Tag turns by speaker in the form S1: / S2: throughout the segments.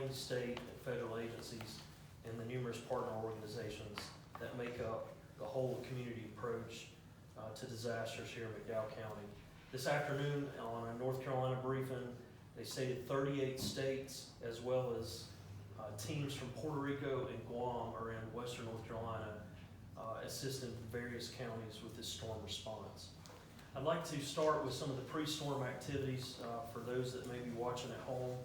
S1: county, state, and federal agencies, and the numerous partner organizations that make up the whole community approach to disasters here in McDowell County. This afternoon on a North Carolina briefing, they stated 38 states as well as teams from Puerto Rico and Guam are in western North Carolina assisting various counties with this storm response. I'd like to start with some of the pre-storm activities for those that may be watching at home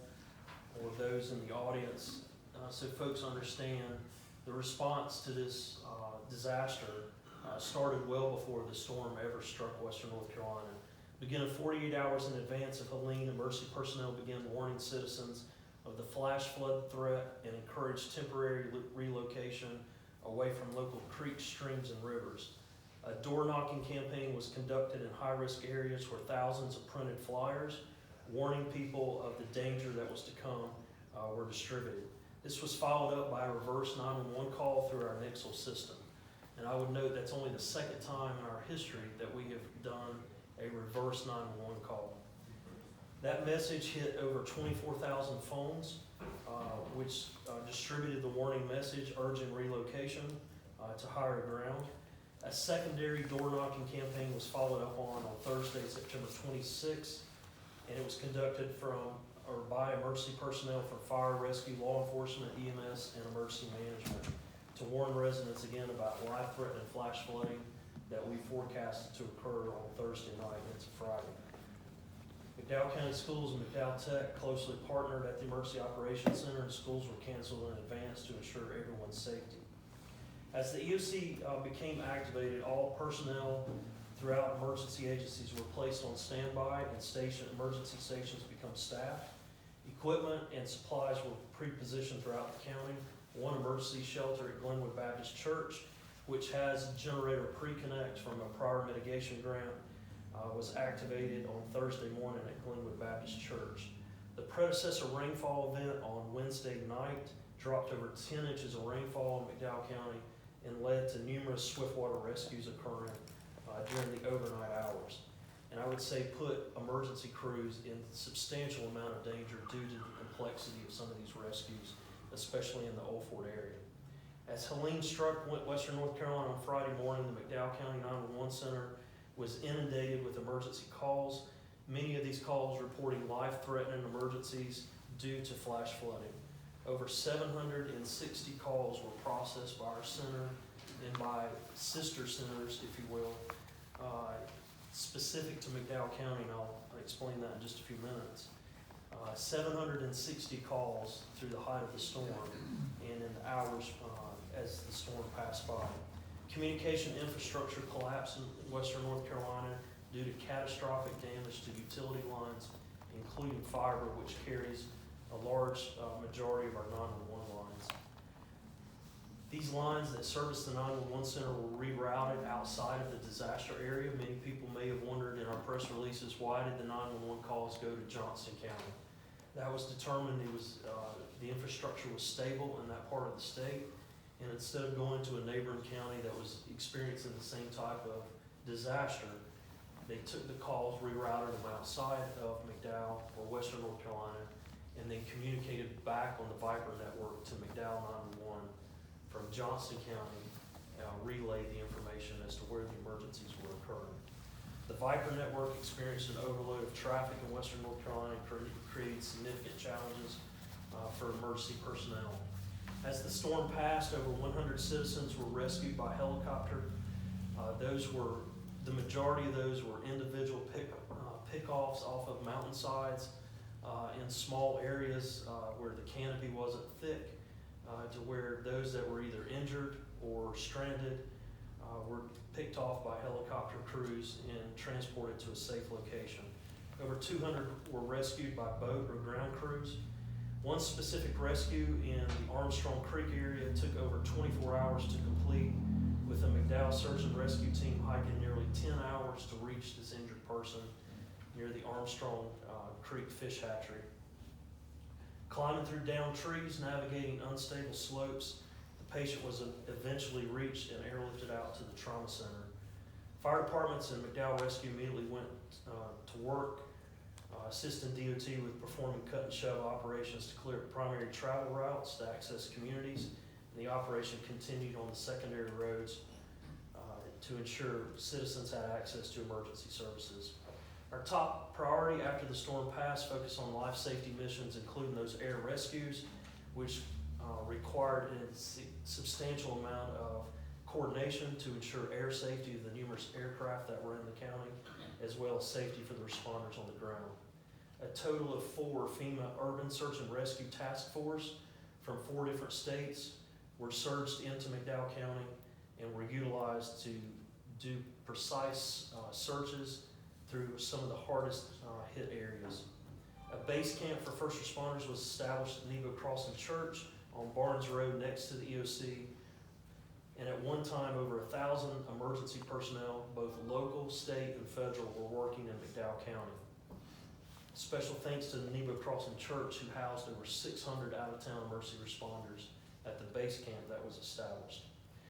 S1: or those in the audience, so folks understand the response to this disaster started well before the storm ever struck western North Carolina. Beginning 48 hours in advance of Helene, emergency personnel began warning citizens of the flash flood threat and encouraged temporary relocation away from local creeks, streams, and rivers. A door-knocking campaign was conducted in high-risk areas where thousands of printed flyers warning people of the danger that was to come were distributed. This was followed up by a reverse 911 call through our Nixle system. And I would note that's only the second time in our history that we have done a reverse 911 call. That message hit over 24,000 phones, which distributed the warning message urging relocation to higher ground. A secondary door-knocking campaign was followed up on Thursday, September 26th, and it was conducted by emergency personnel from fire, rescue, law enforcement, EMS, and emergency management to warn residents again about life-threatening flash flooding that we forecasted to occur on Thursday night into Friday. McDowell County Schools and McDowell Tech closely partnered at the Emergency Operations Center, and schools were canceled in advance to ensure everyone's safety. As the EOC became activated, all personnel throughout emergency agencies were placed on standby, and emergency stations become staffed. Equipment and supplies were pre-positioned throughout the county. One emergency shelter at Glenwood Baptist Church, which has a generator pre-connect from a prior mitigation grant, was activated on Thursday morning at Glenwood Baptist Church. The predecessor rainfall event on Wednesday night dropped over 10 inches of rainfall in McDowell County and led to numerous swiftwater rescues occurring during the overnight hours. And I would say put emergency crews in substantial amount of danger due to the complexity of some of these rescues, especially in the Old Fort area. As Helene struck western North Carolina on Friday morning, the McDowell County 911 Center was inundated with emergency calls. Many of these calls reporting life-threatening emergencies due to flash flooding. Over 760 calls were processed by our center and by sister centers, if you will, specific to McDowell County, and I'll explain that in just a few minutes. 760 calls through the height of the storm and in the hours as the storm passed by. Communication infrastructure collapsed in western North Carolina due to catastrophic damage to utility lines, including fiber, which carries a large majority of our 911 lines. These lines that service the 911 center were rerouted outside of the disaster area. Many people may have wondered in our press releases, why did the 911 calls go to Johnson County? That was determined the infrastructure was stable in that part of the state, and instead of going to a neighboring county that was experiencing the same type of disaster, they took the calls, rerouted them outside of McDowell or western North Carolina, and then communicated back on the Viper network to McDowell 911 from Johnson County, relayed the information as to where the emergencies were occurring. The Viper network experienced an overload of traffic in western North Carolina and created significant challenges for emergency personnel. As the storm passed, over 100 citizens were rescued by helicopter. The majority of those were individual pickoffs off of mountainsides in small areas where the canopy wasn't thick, to where those that were either injured or stranded were picked off by helicopter crews and transported to a safe location. Over 200 were rescued by boat or ground crews. One specific rescue in the Armstrong Creek area took over 24 hours to complete, with a McDowell search and rescue team hiking nearly 10 hours to reach this injured person near the Armstrong Creek fish hatchery. Climbing through downed trees, navigating unstable slopes, the patient was eventually reached and airlifted out to the trauma center. Fire departments and McDowell Rescue immediately went to work assisting DOT with performing cut and shove operations to clear primary travel routes to access communities. And the operation continued on the secondary roads to ensure citizens had access to emergency services. Our top priority after the storm passed focused on life safety missions, including those air rescues, which required a substantial amount of coordination to ensure air safety of the numerous aircraft that were in the county, as well as safety for the responders on the ground. A total of 4 FEMA Urban Search and Rescue Task Force from 4 different states were surged into McDowell County and were utilized to do precise searches through some of the hardest hit areas. A base camp for first responders was established at Nebo Crossing Church on Barnes Road next to the EOC. And at one time, over 1,000 emergency personnel, both local, state, and federal, were working in McDowell County. Special thanks to the Nebo Crossing Church, who housed over 600 out-of-town emergency responders at the base camp that was established.